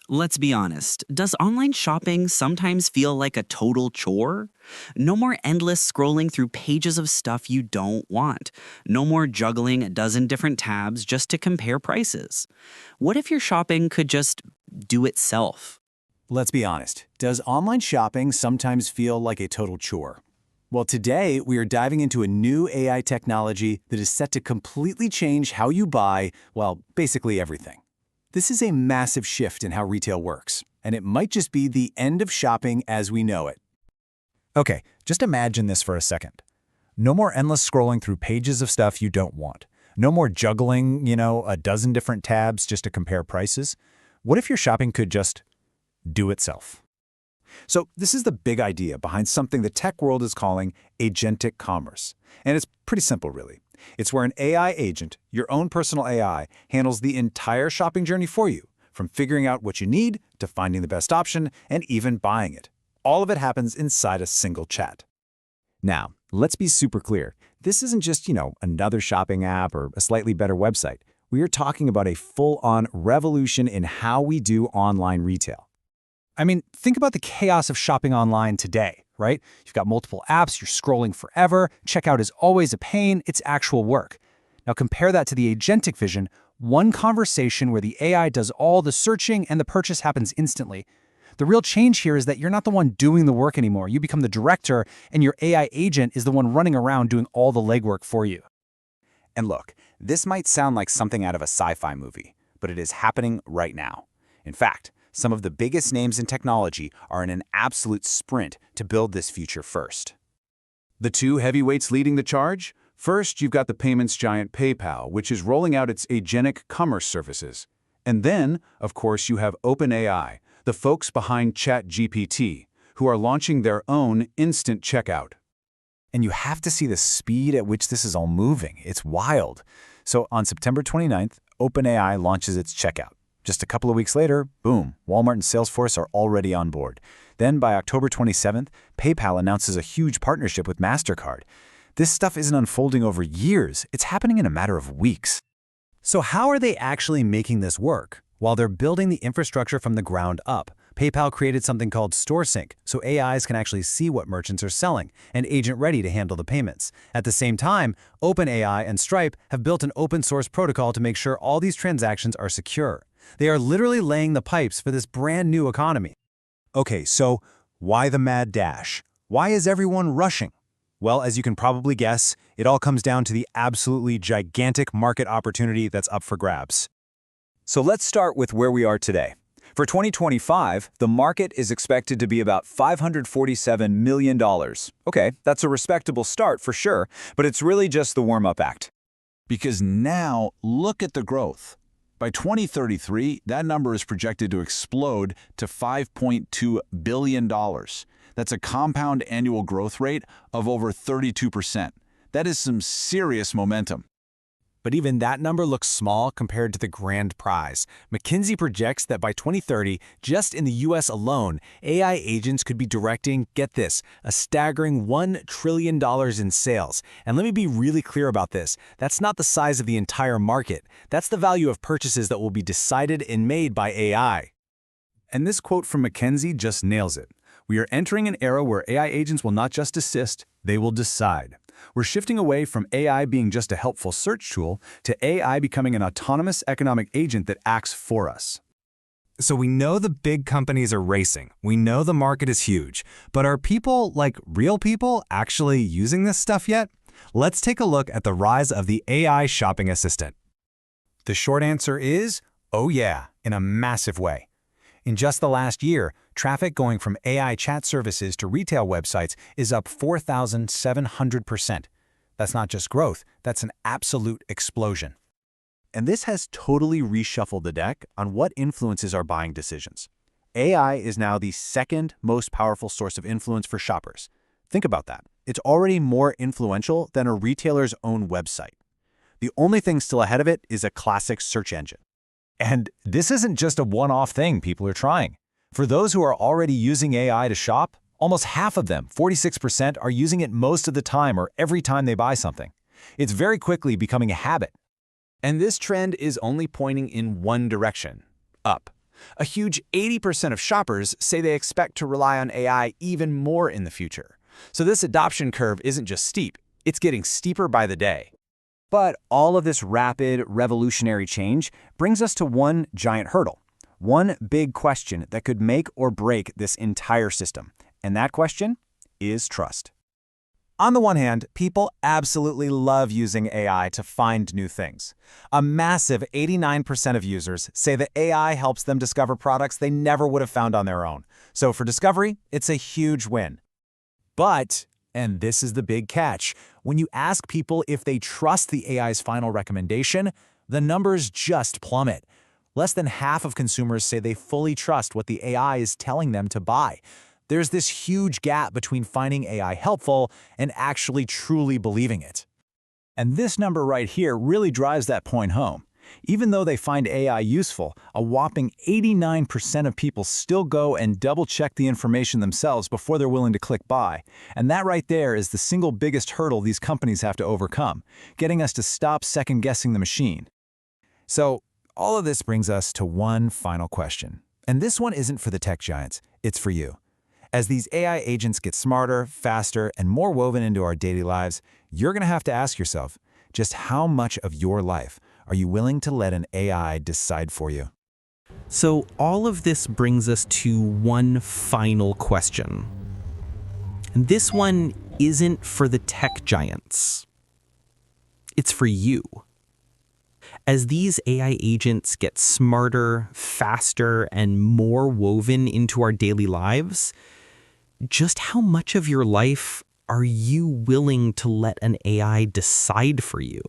Let's be honest, does online shopping sometimes feel like a total chore? No more endless scrolling through pages of stuff you don't want. No more juggling a dozen different tabs just to compare prices. What if your shopping could just do itself? Let's be honest, does online shopping sometimes feel like a total chore? Well, today we are diving into a new AI technology that is set to completely change how you buy, well, basically everything. This is a massive shift in how retail works, and it might just be the end of shopping as we know it. Okay, just imagine this for a second. No more endless scrolling through pages of stuff you don't want. No more juggling, a dozen different tabs just to compare prices. What if your shopping could just do itself? So this is the big idea behind something the tech world is calling Agentic Commerce. And it's pretty simple, really. It's where an AI agent, your own personal AI, handles the entire shopping journey for you, from figuring out what you need to finding the best option and even buying it. All of it happens inside a single chat. Now, let's be super clear. This isn't just, another shopping app or a slightly better website. We are talking about a full-on revolution in how we do online retail. I mean, think about the chaos of shopping online today, right? You've got multiple apps, you're scrolling forever, checkout is always a pain, it's actual work. Now compare that to the agentic vision, one conversation where the AI does all the searching and the purchase happens instantly. The real change here is that you're not the one doing the work anymore. You become the director, and your AI agent is the one running around doing all the legwork for you. And look, this might sound like something out of a sci-fi movie, but it is happening right now. In fact, some of the biggest names in technology are in an absolute sprint to build this future first. The two heavyweights leading the charge? First, you've got the payments giant PayPal, which is rolling out its Agentic Commerce services. And then, of course, you have OpenAI, the folks behind ChatGPT, who are launching their own instant checkout. And you have to see the speed at which this is all moving. It's wild. So on September 29th, OpenAI launches its checkout. Just a couple of weeks later, boom, Walmart and Salesforce are already on board. Then by October 27th, PayPal announces a huge partnership with MasterCard. This stuff isn't unfolding over years. It's happening in a matter of weeks. So how are they actually making this work? While they're building the infrastructure from the ground up, PayPal created something called StoreSync, so AIs can actually see what merchants are selling and agent-ready to handle the payments. At the same time, OpenAI and Stripe have built an open-source protocol to make sure all these transactions are secure. They are literally laying the pipes for this brand new economy. Okay, so why the mad dash? Why is everyone rushing? Well, as you can probably guess, it all comes down to the absolutely gigantic market opportunity that's up for grabs. So let's start with where we are today. For 2025, the market is expected to be about $547 million. Okay, that's a respectable start for sure, but it's really just the warm-up act. Because now, look at the growth. By 2033, that number is projected to explode to $5.2 billion. That's a compound annual growth rate of over 32%. That is some serious momentum. But even that number looks small compared to the grand prize. McKinsey projects that by 2030, just in the US alone, AI agents could be directing, get this, a staggering $1 trillion in sales. And let me be really clear about this. That's not the size of the entire market. That's the value of purchases that will be decided and made by AI. And this quote from McKinsey just nails it. We are entering an era where AI agents will not just assist, they will decide. We're shifting away from AI being just a helpful search tool to AI becoming an autonomous economic agent that acts for us. So we know the big companies are racing. We know the market is huge. But are people, like real people, actually using this stuff yet? Let's take a look at the rise of the AI shopping assistant. The short answer is, oh yeah, in a massive way. In just the last year, traffic going from AI chat services to retail websites is up 4,700%. That's not just growth, that's an absolute explosion. And this has totally reshuffled the deck on what influences our buying decisions. AI is now the second most powerful source of influence for shoppers. Think about that. It's already more influential than a retailer's own website. The only thing still ahead of it is a classic search engine. And this isn't just a one-off thing people are trying. For those who are already using AI to shop, almost half of them, 46%, are using it most of the time or every time they buy something. It's very quickly becoming a habit. And this trend is only pointing in one direction, up. A huge 80% of shoppers say they expect to rely on AI even more in the future. So this adoption curve isn't just steep, it's getting steeper by the day. But all of this rapid, revolutionary change brings us to one giant hurdle, one big question that could make or break this entire system. And that question is trust. On the one hand, people absolutely love using AI to find new things. A massive 89% of users say that AI helps them discover products they never would have found on their own. So for discovery, it's a huge win. But, and this is the big catch, when you ask people if they trust the AI's final recommendation, the numbers just plummet. Less than half of consumers say they fully trust what the AI is telling them to buy. There's this huge gap between finding AI helpful and actually truly believing it. And this number right here really drives that point home. Even though they find AI useful, a whopping 89% of people still go and double-check the information themselves before they're willing to click buy. And that right there is the single biggest hurdle these companies have to overcome, getting us to stop second-guessing the machine. So, all of this brings us to one final question. And this one isn't for the tech giants, it's for you. As these AI agents get smarter, faster, and more woven into our daily lives, you're going to have to ask yourself, just how much of your life are you willing to let an AI decide for you? So all of this brings us to one final question. And this one isn't for the tech giants. It's for you. As these AI agents get smarter, faster, and more woven into our daily lives, just how much of your life are you willing to let an AI decide for you?